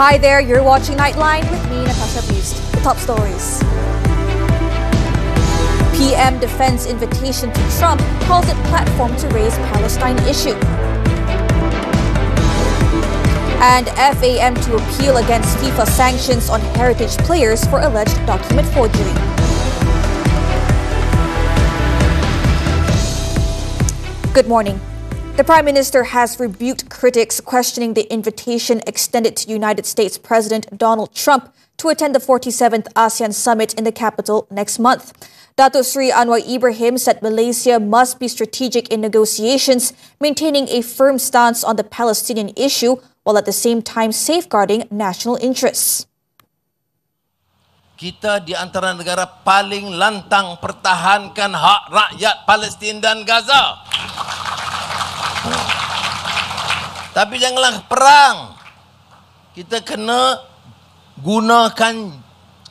Hi there, you're watching Nightline with me, Natasha Boost. The top stories. PM defends invitation to Trump, calls it platform to raise Palestine issue. And FAM to appeal against FIFA sanctions on heritage players for alleged document forgery. Good morning. The Prime Minister has rebuked critics questioning the invitation extended to United States President Donald Trump to attend the 47th ASEAN Summit in the capital next month. Datuk Seri Anwar Ibrahim said Malaysia must be strategic in negotiations, maintaining a firm stance on the Palestinian issue while at the same time safeguarding national interests. Kita di antara negara paling lantang pertahankan hak rakyat Palestin dan Gaza. Tapi janganlah perang. Kita kena gunakan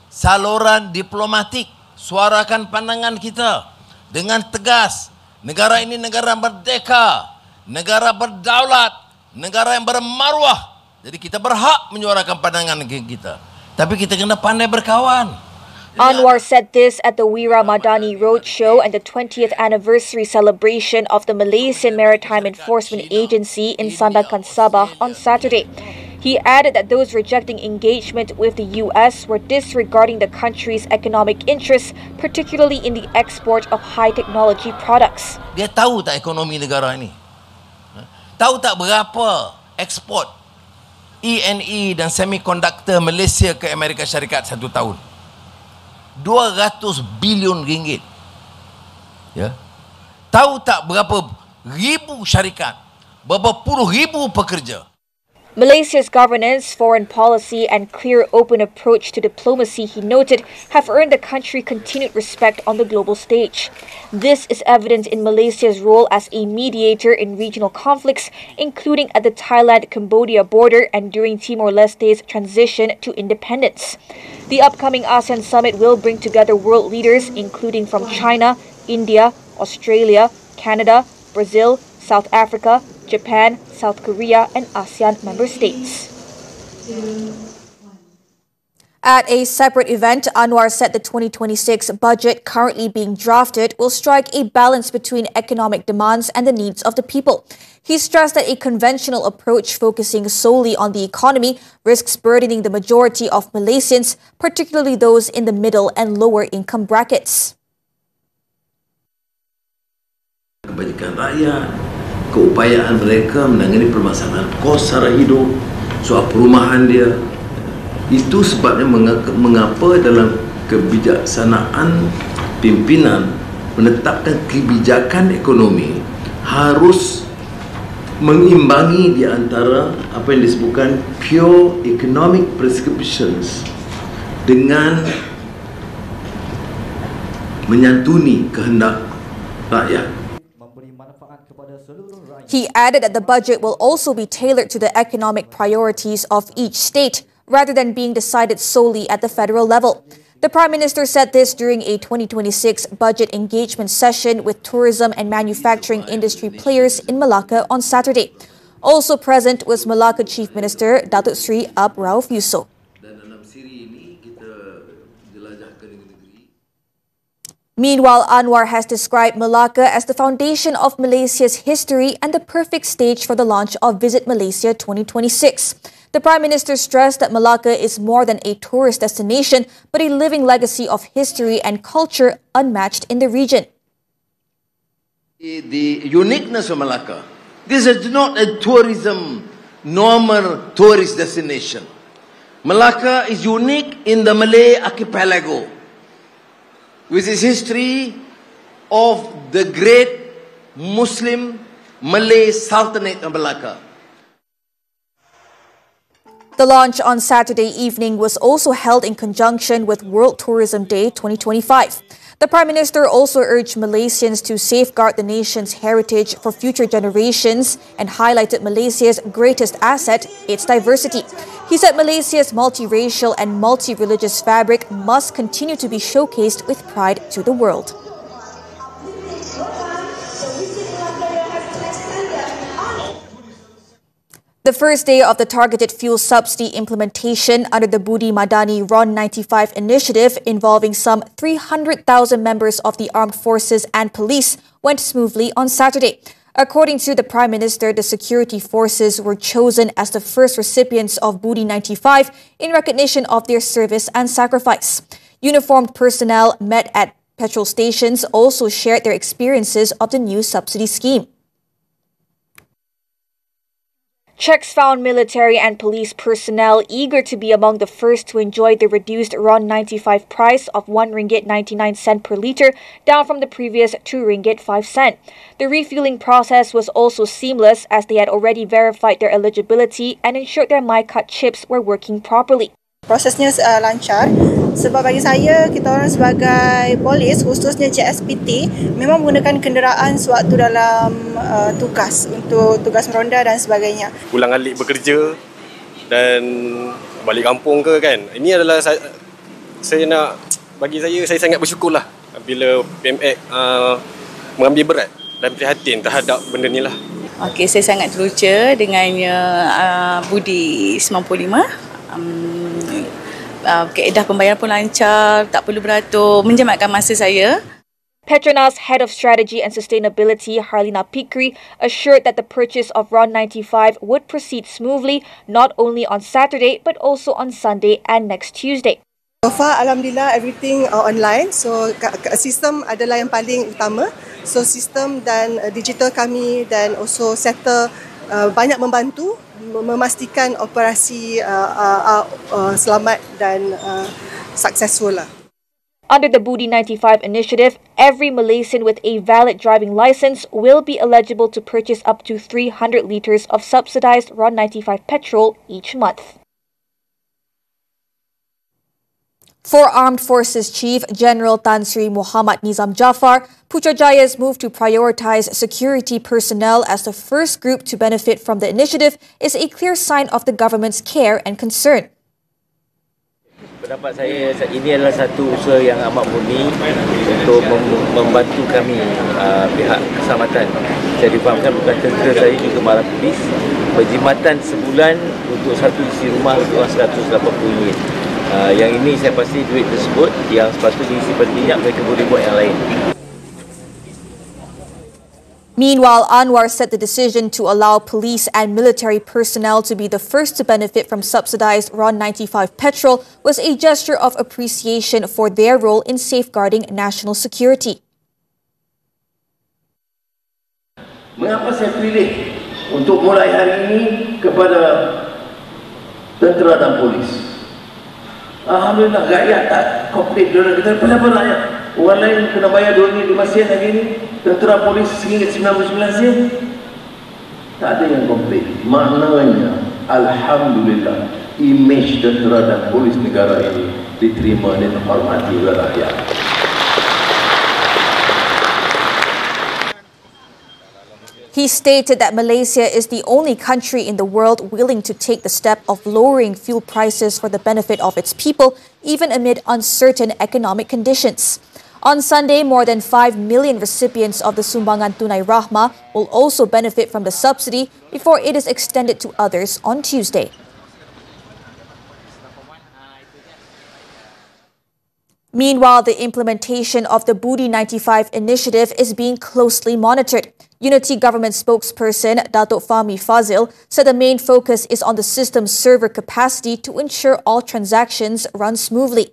saluran diplomatik, suarakan pandangan kita dengan tegas. Negara ini negara merdeka, negara berdaulat, negara yang bermaruah. Jadi kita berhak menyuarakan pandangan kita. Tapi kita kena pandai berkawan. Anwar said this at the Wira Madani Roadshow and the 20th anniversary celebration of the Malaysian Maritime Enforcement Agency in Sandakan, Sabah on Saturday. He added that those rejecting engagement with the US were disregarding the country's economic interests, particularly in the export of high-technology products. Dia tahu tak ekonomi negara ini? Tahu tak berapa ekspor E&E dan semiconductor Malaysia ke Amerika Syarikat satu tahun? 200 bilion ringgit. Ya. Tahu tak berapa ribu syarikat? Berapa puluh ribu pekerja? Malaysia's governance, foreign policy and clear open approach to diplomacy, he noted, have earned the country continued respect on the global stage. This is evident in Malaysia's role as a mediator in regional conflicts, including at the Thailand-Cambodia border and during Timor-Leste's transition to independence. The upcoming ASEAN summit will bring together world leaders, including from China, India, Australia, Canada, Brazil, South Africa, Japan, South Korea, and ASEAN member states. At a separate event, Anwar said the 2026 budget currently being drafted will strike a balance between economic demands and the needs of the people. He stressed that a conventional approach focusing solely on the economy risks burdening the majority of Malaysians, particularly those in the middle and lower income brackets. Kebajikan rakyat, keupayaan mereka menangani permasalahan kos sara hidup, soal perumahan dia. Itu sebabnya mengapa dalam kebijaksanaan pimpinan menetapkan kebijakan ekonomi harus mengimbangi di antara apa yang disebutkan pure economic prescriptions dengan menyantuni kehendak rakyat. He added that the budget will also be tailored to the economic priorities of each state, rather than being decided solely at the federal level. The Prime Minister said this during a 2026 budget engagement session with tourism and manufacturing industry players in Malacca on Saturday. Also present was Malacca Chief Minister Datuk Seri Ab Rauf Yusof. Meanwhile, Anwar has described Malacca as the foundation of Malaysia's history and the perfect stage for the launch of Visit Malaysia 2026. The Prime Minister stressed that Malacca is more than a tourist destination, but a living legacy of history and culture unmatched in the region. The uniqueness of Malacca. This is not a normal tourist destination. Malacca is unique in the Malay archipelago, with its history of the great Muslim Malay Sultanate of Malacca. The launch on Saturday evening was also held in conjunction with World Tourism Day 2025. The Prime Minister also urged Malaysians to safeguard the nation's heritage for future generations and highlighted Malaysia's greatest asset, its diversity. He said Malaysia's multiracial and multi-religious fabric must continue to be showcased with pride to the world. The first day of the targeted fuel subsidy implementation under the Budi Madani RON 95 initiative involving some 300,000 members of the armed forces and police went smoothly on Saturday. According to the Prime Minister, the security forces were chosen as the first recipients of Budi 95 in recognition of their service and sacrifice. Uniformed personnel met at petrol stations also shared their experiences of the new subsidy scheme. Checks found military and police personnel eager to be among the first to enjoy the reduced RON 95 price of RM1.99 per litre, down from the previous RM2.05. The refueling process was also seamless as they had already verified their eligibility and ensured their MyCard chips were working properly. Prosesnya lancar sebab bagi saya, kita orang sebagai polis, khususnya JSPT, memang menggunakan kenderaan sewaktu dalam tugas untuk tugas meronda dan sebagainya. Pulang alik bekerja dan balik kampung ke kan. Ini adalah saya nak, bagi saya sangat bersyukurlah bila PMX mengambil berat dan prihatin terhadap benda ni lah. Okey, saya sangat teruja dengan Budi 95. Kaedah pembayaran pun lancar, tak perlu beratur, menjimatkan masa saya. Petronas Head of Strategy and Sustainability, Harlina Pikri, assured that the purchase of RON 95 would proceed smoothly, not only on Saturday, but also on Sunday and next Tuesday. So far, Alhamdulillah, everything online. So, sistem adalah yang paling utama. So, sistem dan digital kami dan also setter banyak membantu memastikan operasi selamat dan successful lah. Under the Budi 95 initiative, every Malaysian with a valid driving license will be eligible to purchase up to 300 litres of subsidised RON 95 petrol each month. For Armed Forces Chief General Tan Sri Muhammad Nizam Jaafar, Putrajaya's move to prioritise security personnel as the first group to benefit from the initiative is a clear sign of the government's care and concern. Pendapat saya, ini adalah satu usaha yang amat murni untuk membantu kami pihak keselamatan. Saya difahamkan bukan tentera, saya juga malah polis. Perkhidmatan sebulan untuk satu isi rumah untuk RM180. Yang ini saya pasti duit tersebut yang sepatutnya diisi pada minyak, mereka boleh buat yang lain. Meanwhile, Anwar said the decision to allow police and military personnel to be the first to benefit from subsidised RON 95 petrol was a gesture of appreciation for their role in safeguarding national security. Mengapa saya pilih untuk mulai hari ini kepada tentera dan polis? Alhamdulillah, rakyat tak komplain. Kita kenapa rakyat? Orang lain kena bayar RM2.5 lagi ni, tentera polis RM1.99. Tak ada yang komplain. Maknanya, Alhamdulillah, imej tentera dan polis negara ini diterima dan dihormati oleh rakyat. He stated that Malaysia is the only country in the world willing to take the step of lowering fuel prices for the benefit of its people, even amid uncertain economic conditions. On Sunday, more than 5 million recipients of the Sumbangan Tunai Rahmah will also benefit from the subsidy before it is extended to others on Tuesday. Meanwhile, the implementation of the Budi 95 initiative is being closely monitored. Unity Government spokesperson Datuk Fahmi Fazil said the main focus is on the system's server capacity to ensure all transactions run smoothly.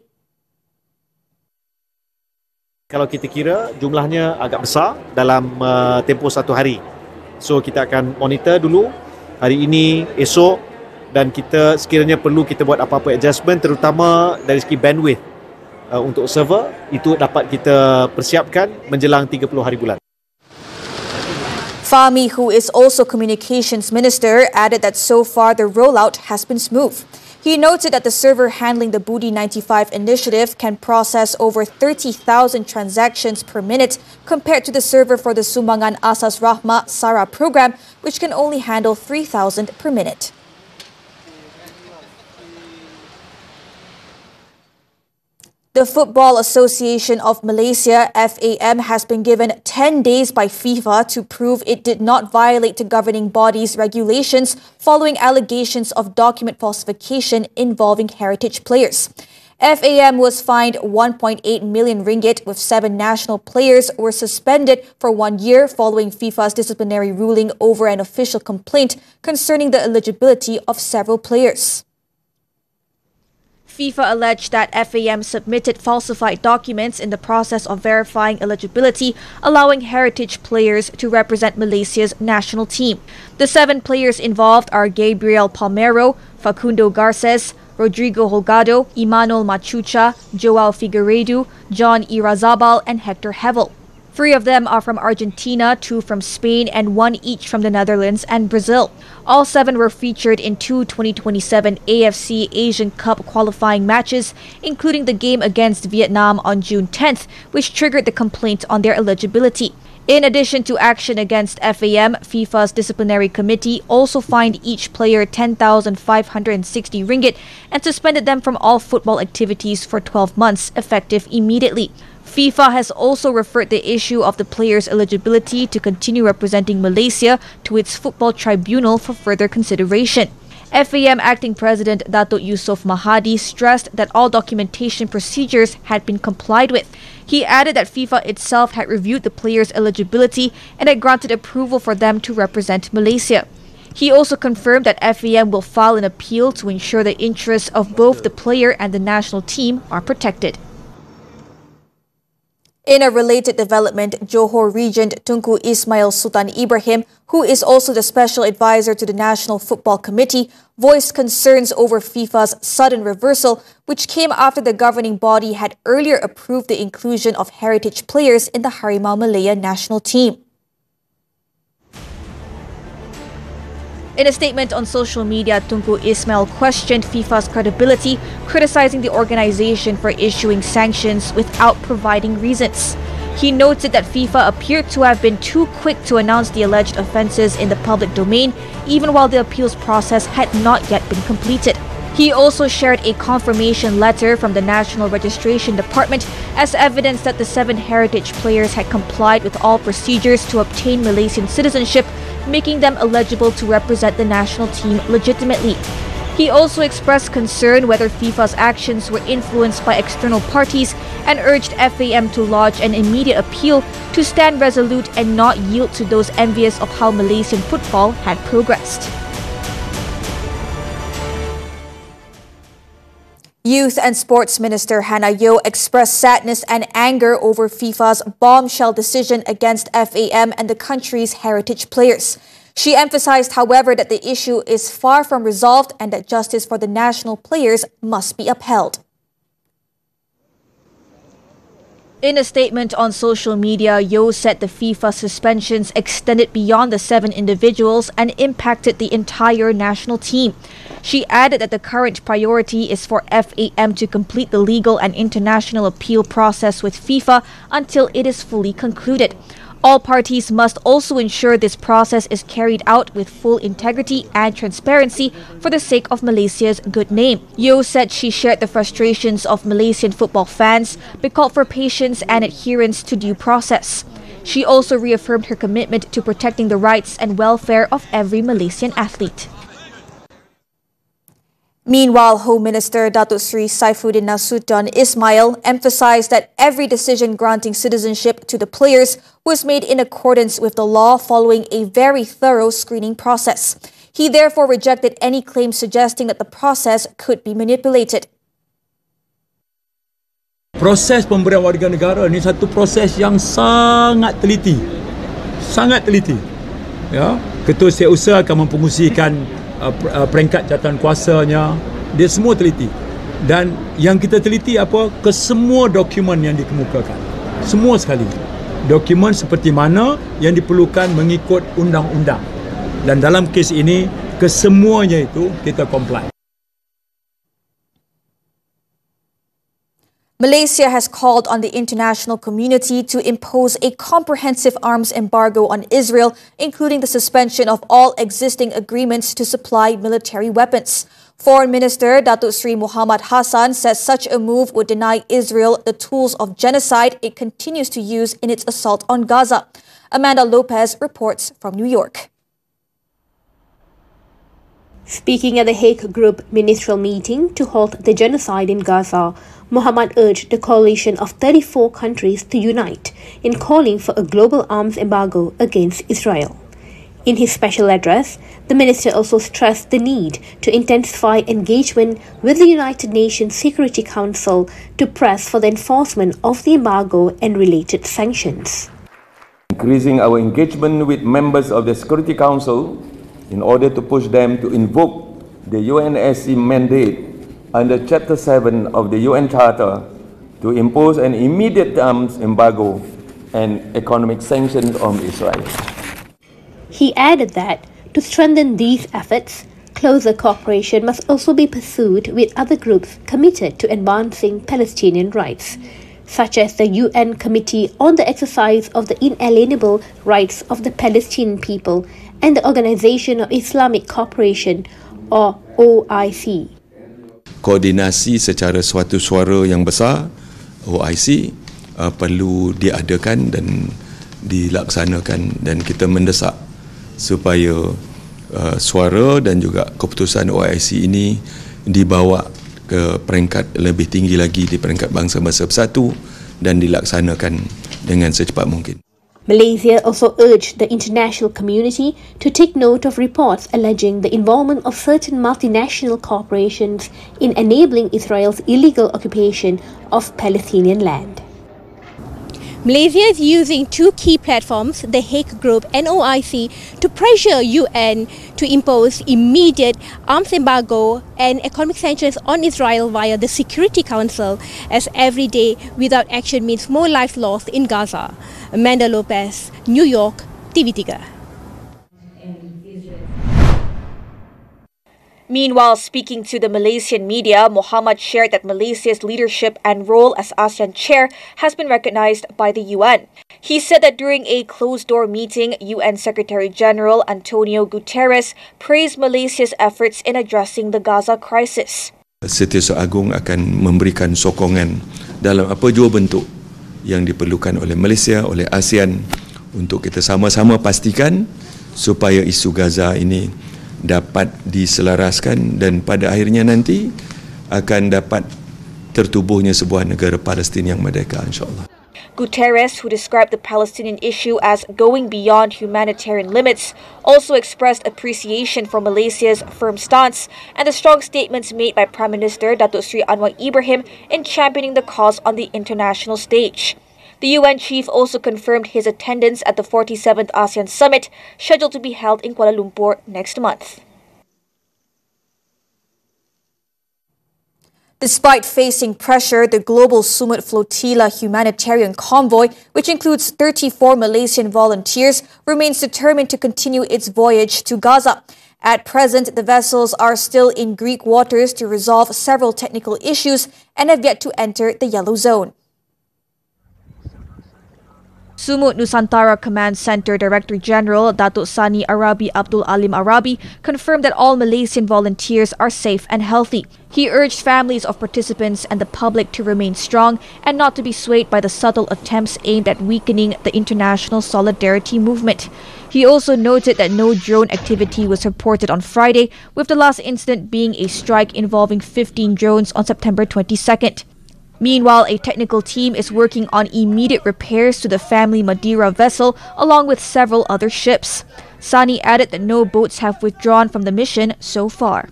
Kalau kita kira jumlahnya agak besar dalam tempoh satu hari. So kita akan monitor dulu hari ini, esok, dan kita sekiranya perlu kita buat apa-apa adjustment terutama dari segi bandwidth untuk server, itu dapat kita persiapkan menjelang 30 hari bulan. Fahmi, who is also Communications Minister, added that so far the rollout has been smooth. He noted that the server handling the Budi 95 initiative can process over 30,000 transactions per minute compared to the server for the Sumbangan Asas Rahmah SARA program, which can only handle 3,000 per minute. The Football Association of Malaysia, FAM, has been given 10 days by FIFA to prove it did not violate the governing body's regulations following allegations of document falsification involving heritage players. FAM was fined 1.8 million ringgit, with 7 national players were suspended for 1 year following FIFA's disciplinary ruling over an official complaint concerning the eligibility of several players. FIFA alleged that FAM submitted falsified documents in the process of verifying eligibility, allowing heritage players to represent Malaysia's national team. The 7 players involved are Gabriel Palmero, Facundo Garces, Rodrigo Holgado, Imanol Machucha, Joao Figueiredo, John Irazabal, and Hector Hevel. 3 of them are from Argentina, 2 from Spain, and 1 each from the Netherlands and Brazil. All 7 were featured in 2 2027 AFC Asian Cup qualifying matches, including the game against Vietnam on June 10th, which triggered the complaint on their eligibility. In addition to action against FAM, FIFA's disciplinary committee also fined each player 10,560 ringgit and suspended them from all football activities for 12 months, effective immediately. FIFA has also referred the issue of the players' eligibility to continue representing Malaysia to its football tribunal for further consideration. FAM Acting President Datuk Yusof Mahadi stressed that all documentation procedures had been complied with. He added that FIFA itself had reviewed the players' eligibility and had granted approval for them to represent Malaysia. He also confirmed that FAM will file an appeal to ensure the interests of both the player and the national team are protected. In a related development, Johor Regent Tunku Ismail Sultan Ibrahim, who is also the special advisor to the National Football Committee, voiced concerns over FIFA's sudden reversal, which came after the governing body had earlier approved the inclusion of heritage players in the Harimau Malaya national team. In a statement on social media, Tunku Ismail questioned FIFA's credibility, criticizing the organization for issuing sanctions without providing reasons. He noted that FIFA appeared to have been too quick to announce the alleged offences in the public domain, even while the appeals process had not yet been completed. He also shared a confirmation letter from the National Registration Department as evidence that the 7 heritage players had complied with all procedures to obtain Malaysian citizenship, making them eligible to represent the national team legitimately. He also expressed concern whether FIFA's actions were influenced by external parties and urged FAM to lodge an immediate appeal to stand resolute and not yield to those envious of how Malaysian football had progressed. Youth and Sports Minister Hannah Yeoh expressed sadness and anger over FIFA's bombshell decision against FAM and the country's heritage players. She emphasized, however, that the issue is far from resolved and that justice for the national players must be upheld. In a statement on social media, Yeoh said the FIFA suspensions extended beyond the 7 individuals and impacted the entire national team. She added that the current priority is for FAM to complete the legal and international appeal process with FIFA until it is fully concluded. All parties must also ensure this process is carried out with full integrity and transparency for the sake of Malaysia's good name. Yeoh said she shared the frustrations of Malaysian football fans, but called for patience and adherence to due process. She also reaffirmed her commitment to protecting the rights and welfare of every Malaysian athlete. Meanwhile, Home Minister Datuk Sri Saifuddin Nasution Ismail emphasized that every decision granting citizenship to the players was made in accordance with the law following a very thorough screening process. He therefore rejected any claims suggesting that the process could be manipulated. Proses pemberian warga negara ini satu proses yang sangat teliti. Sangat teliti. Ya, Ketua Setiausaha akan mempengusikan peringkat jawatan kuasanya, dia semua teliti. Dan yang kita teliti apa? Kesemua dokumen yang dikemukakan. Semua sekali. Dokumen seperti mana yang diperlukan mengikut undang-undang. Dan dalam kes ini, kesemuanya itu kita comply. Malaysia has called on the international community to impose a comprehensive arms embargo on Israel, including the suspension of all existing agreements to supply military weapons. Foreign Minister Datuk Sri Muhammad Hassan says such a move would deny Israel the tools of genocide it continues to use in its assault on Gaza. Amanda Lopez reports from New York. Speaking at the Hague Group ministerial meeting to halt the genocide in Gaza, Muhammad urged the coalition of 34 countries to unite in calling for a global arms embargo against Israel. In his special address, the minister also stressed the need to intensify engagement with the United Nations Security Council to press for the enforcement of the embargo and related sanctions. Increasing our engagement with members of the Security Council in order to push them to invoke the UNSC mandate under Chapter 7 of the UN Charter to impose an immediate arms embargo and economic sanctions on Israel. He added that to strengthen these efforts, closer cooperation must also be pursued with other groups committed to advancing Palestinian rights, such as the UN Committee on the Exercise of the Inalienable Rights of the Palestinian People and the Organisation of Islamic Cooperation or OIC. Koordinasi secara suatu suara yang besar, OIC, perlu diadakan dan dilaksanakan, dan kita mendesak supaya suara dan juga keputusan OIC ini dibawa ke peringkat lebih tinggi lagi di peringkat bangsa-bangsa bersatu dan dilaksanakan dengan secepat mungkin. Malaysia also urged the international community to take note of reports alleging the involvement of certain multinational corporations in enabling Israel's illegal occupation of Palestinian land. Malaysia is using two key platforms, the Hague Group and OIC, to pressure UN to impose immediate arms embargo and economic sanctions on Israel via the Security Council, as every day without action means more lives lost in Gaza. Amanda Lopez, New York, TV3. Meanwhile, speaking to the Malaysian media, Muhammad shared that Malaysia's leadership and role as ASEAN chair has been recognized by the UN. He said that during a closed-door meeting, UN Secretary-General Antonio Guterres praised Malaysia's efforts in addressing the Gaza crisis. Setiausaha Agung akan memberikan sokongan dalam apa jua bentuk yang diperlukan oleh Malaysia, oleh ASEAN, untuk kita sama-sama pastikan supaya isu Gaza ini dapat diselaraskan dan pada akhirnya nanti akan dapat tertubuhnya sebuah negara Palestin yang merdeka, insyaAllah. Guterres, who described the Palestinian issue as going beyond humanitarian limits, also expressed appreciation for Malaysia's firm stance and the strong statements made by Prime Minister Datuk Sri Anwar Ibrahim in championing the cause on the international stage. The UN chief also confirmed his attendance at the 47th ASEAN Summit, scheduled to be held in Kuala Lumpur next month. Despite facing pressure, the Global Sumut Flotilla humanitarian convoy, which includes 34 Malaysian volunteers, remains determined to continue its voyage to Gaza. At present, the vessels are still in Greek waters to resolve several technical issues and have yet to enter the yellow zone. Sumut Nusantara Command Center Director General Datuk Sani Arabi Abdul Alim Arabi confirmed that all Malaysian volunteers are safe and healthy. He urged families of participants and the public to remain strong and not to be swayed by the subtle attempts aimed at weakening the international solidarity movement. He also noted that no drone activity was reported on Friday, with the last incident being a strike involving 15 drones on September 22nd. Meanwhile, a technical team is working on immediate repairs to the family Madeira vessel along with several other ships. Sani added that no boats have withdrawn from the mission so far.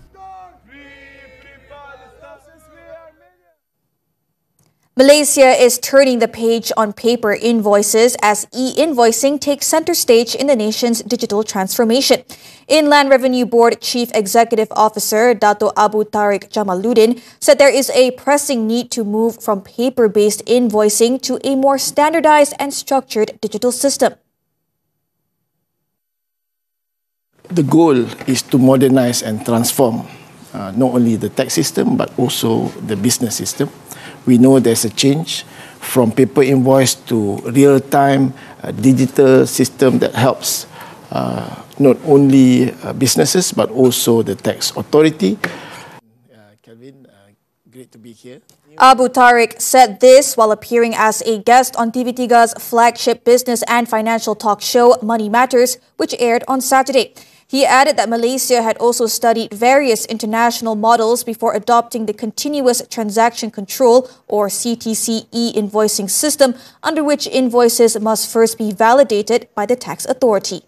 Malaysia is turning the page on paper invoices as e-invoicing takes center stage in the nation's digital transformation. Inland Revenue Board Chief Executive Officer Dato Abu Tariq Jamaluddin said there is a pressing need to move from paper-based invoicing to a more standardized and structured digital system. The goal is to modernize and transform not only the tax system but also the business system. We know there's a change from paper invoice to real-time digital system that helps not only businesses but also the tax authority. great to be here. Abu Tariq said this while appearing as a guest on TV3's flagship business and financial talk show Money Matters, which aired on Saturday. He added that Malaysia had also studied various international models before adopting the Continuous Transaction Control or CTC e-invoicing system, under which invoices must first be validated by the tax authority.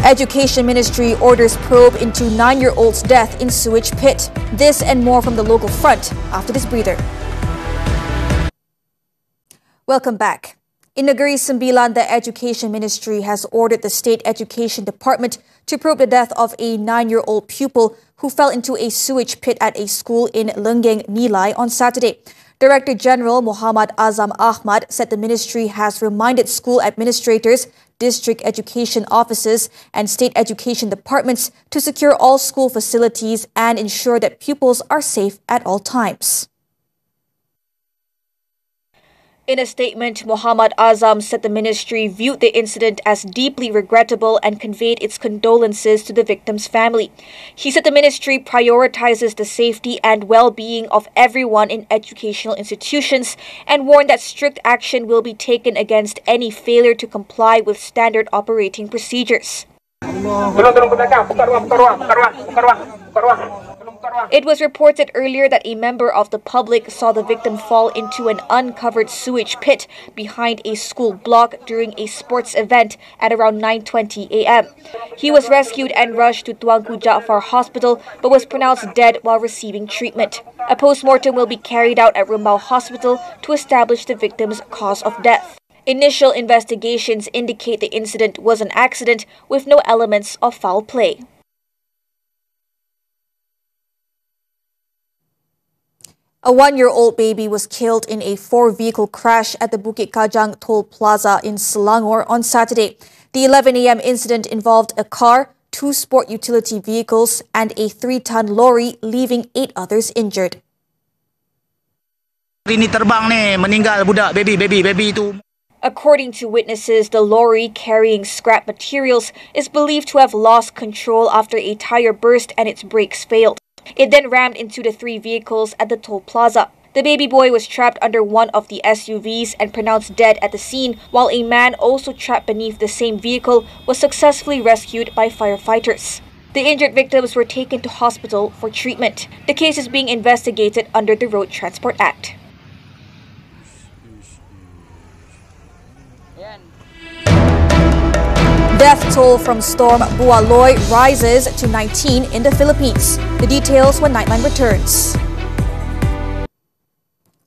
Education Ministry orders probe into 9-year-old's death in sewage pit. This and more from the local front after this breather. Welcome back. In Negeri Sembilan, the Education Ministry has ordered the State Education Department to probe the death of a 9-year-old pupil who fell into a sewage pit at a school in Lenggeng, Nilai on Saturday. Director General Muhammad Azam Ahmad said the ministry has reminded school administrators, district education officers and state education departments to secure all school facilities and ensure that pupils are safe at all times. In a statement, Muhammad Azam said the ministry viewed the incident as deeply regrettable and conveyed its condolences to the victim's family. He said the ministry prioritizes the safety and well-being of everyone in educational institutions and warned that strict action will be taken against any failure to comply with standard operating procedures. It was reported earlier that a member of the public saw the victim fall into an uncovered sewage pit behind a school block during a sports event at around 9:20 a.m. He was rescued and rushed to Tuanku Jaafar Hospital but was pronounced dead while receiving treatment. A post-mortem will be carried out at Rumbau Hospital to establish the victim's cause of death. Initial investigations indicate the incident was an accident with no elements of foul play. A 1-year-old baby was killed in a 4-vehicle crash at the Bukit Kajang Toll Plaza in Selangor on Saturday. The 11 a.m. incident involved a car, 2 sport utility vehicles and a 3-ton lorry, leaving 8 others injured. Ini terbang ni, meninggal budak baby tu. According to witnesses, the lorry carrying scrap materials is believed to have lost control after a tire burst and its brakes failed. It then rammed into the 3 vehicles at the toll plaza. The baby boy was trapped under one of the SUVs and pronounced dead at the scene, while a man also trapped beneath the same vehicle was successfully rescued by firefighters. The injured victims were taken to hospital for treatment. The case is being investigated under the Road Transport Act. Death toll from storm Bualetin rises to 19 in the Philippines. The details when Nightline returns.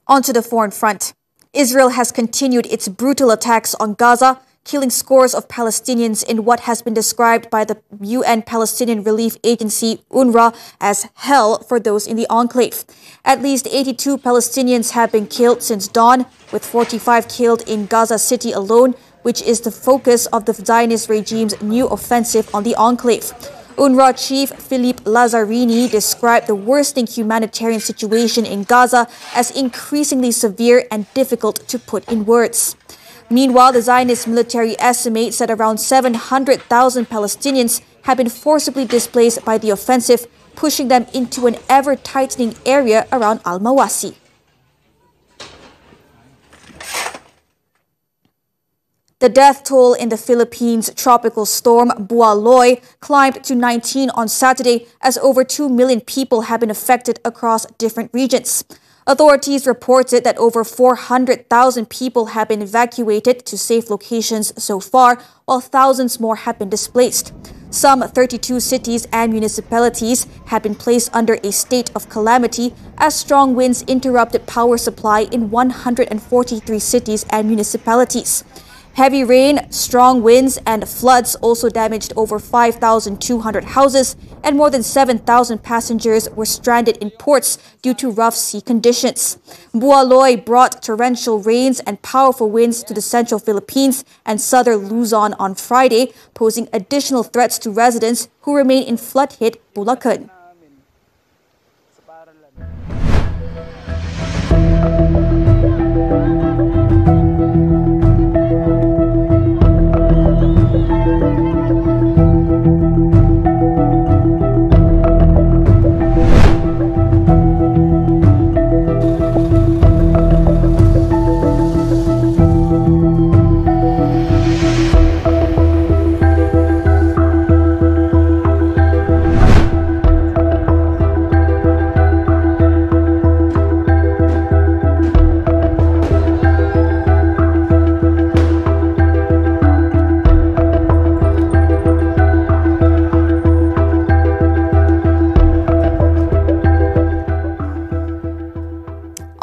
On to the foreign front. Israel has continued its brutal attacks on Gaza, killing scores of Palestinians in what has been described by the UN Palestinian Relief Agency UNRWA as hell for those in the enclave. At least 82 Palestinians have been killed since dawn, with 45 killed in Gaza City alone, which is the focus of the Zionist regime's new offensive on the enclave. UNRWA chief Philippe Lazzarini described the worsening humanitarian situation in Gaza as increasingly severe and difficult to put in words. Meanwhile, the Zionist military estimates that around 700,000 Palestinians have been forcibly displaced by the offensive, pushing them into an ever-tightening area around Al-Mawasi. The death toll in the Philippines' tropical storm Bualetin climbed to 19 on Saturday as over 2 million people have been affected across different regions. Authorities reported that over 400,000 people have been evacuated to safe locations so far, while thousands more have been displaced. Some 32 cities and municipalities have been placed under a state of calamity as strong winds interrupted power supply in 143 cities and municipalities. Heavy rain, strong winds and floods also damaged over 5,200 houses, and more than 7,000 passengers were stranded in ports due to rough sea conditions. Bualetin brought torrential rains and powerful winds to the central Philippines and southern Luzon on Friday, posing additional threats to residents who remain in flood-hit Bulacan.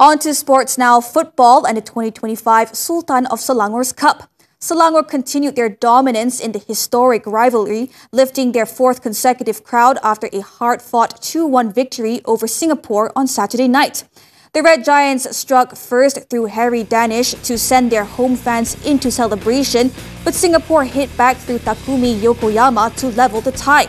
On to sports now. Football and the 2025 Sultan of Selangor's Cup. Selangor continued their dominance in the historic rivalry, lifting their fourth consecutive crown after a hard-fought 2-1 victory over Singapore on Saturday night. The Red Giants struck first through Harry Danish to send their home fans into celebration, but Singapore hit back through Takumi Yokoyama to level the tie.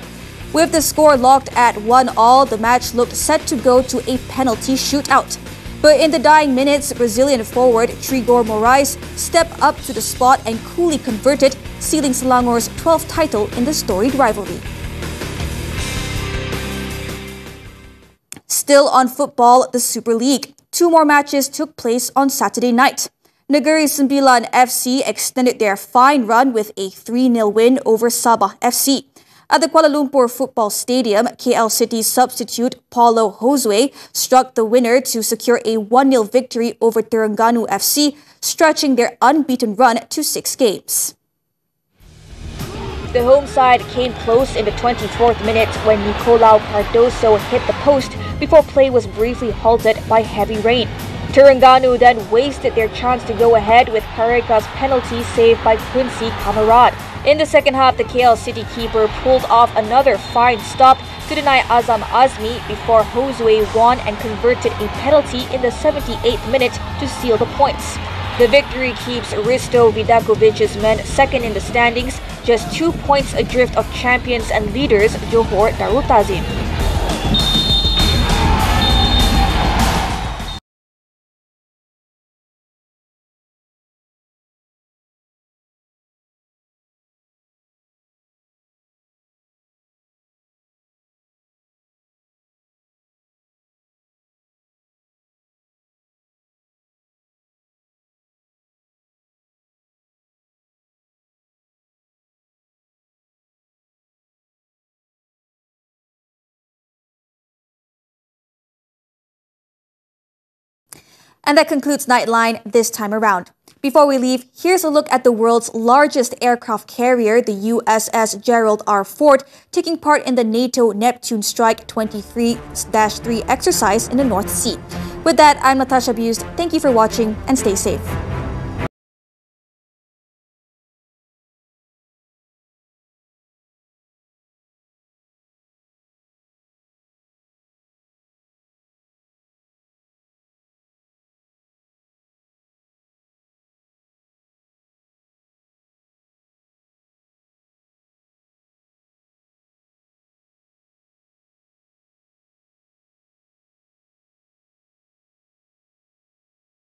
With the score locked at 1-1, the match looked set to go to a penalty shootout. But in the dying minutes, Brazilian forward Trigor Moraes stepped up to the spot and coolly converted, sealing Selangor's 12th title in the storied rivalry. Still on football, the Super League. 2 more matches took place on Saturday night. Negeri Sembilan FC extended their fine run with a 3-0 win over Sabah FC. At the Kuala Lumpur Football Stadium, KL City substitute Paulo Josue struck the winner to secure a 1-0 victory over Terengganu FC, stretching their unbeaten run to 6 games. The home side came close in the 24th minute when Nicolau Cardoso hit the post before play was briefly halted by heavy rain. Terengganu then wasted their chance to go ahead with Pareka's penalty saved by Quincy Camarad. In the second half, the KL City keeper pulled off another fine stop to deny Azam Azmi before Josue won and converted a penalty in the 78th minute to seal the points. The victory keeps Risto Vidakovic's men second in the standings, just 2 points adrift of champions and leaders Johor Darul Tazim. And that concludes Nightline this time around. Before we leave, here's a look at the world's largest aircraft carrier, the USS Gerald R. Ford, taking part in the NATO Neptune Strike 23-3 exercise in the North Sea. With that, I'm Natasha Buse. Thank you for watching and stay safe.